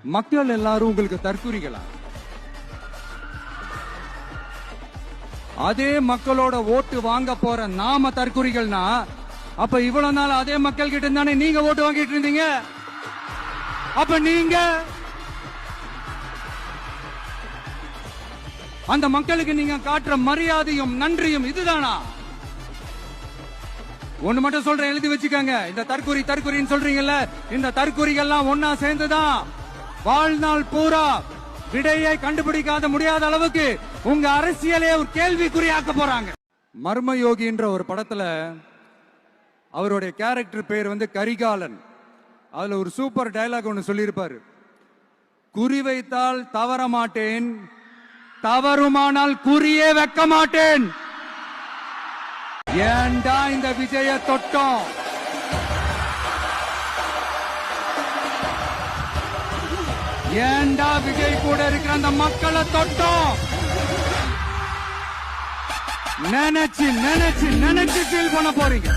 மக்கள் எல்லாரும் உங்களுக்கு தற்குறிகளா? அதே மக்களோட ஓட்டு வாங்க போற நாம தற்குறிகள்னா, அப்ப இவ்வளவு நாள் அதே மக்கள் கிட்ட இருந்தானே நீங்க ஓட்டு வாங்கிட்டு இருந்தீங்க. அப்ப நீங்க அந்த மக்களுக்கு நீங்க காட்டுற மரியாதையும் நன்றியும் இதுதானா? ஒண்ணு மட்டும் சொல்றேன், எழுதி வச்சுக்கோங்க. இந்த தற்குறின்னு சொல்றீங்கல்ல, இந்த தற்குறிகள்லாம் ஒன்னா சேர்ந்துதான் வாழ்நாள் பூரா விடையை கண்டுபிடிக்காத முடியாத அளவுக்கு உங்க அரசியலே ஒரு கேள்விக்குறியாக்க போறாங்க. மர்மயோகின்ற ஒரு படத்துல அவருடைய கேரக்டர் பேர் கரிகாலன். அதுல ஒரு சூப்பர் டயலாக் ஒன்னு சொல்லியிருப்பாரு. குறி வைத்தால் தவற மாட்டேன், தவறுமானால் குறியே வைக்க மாட்டேன். ஏண்டா இந்த விஜய தொட்டோம்? ஏண்டா விஜய் கூட இருக்கிற அந்த மக்களை தொட்டோம்? நினைச்சு நினைச்சு நினைச்சு ஃபீல் பண்ண போறீங்க.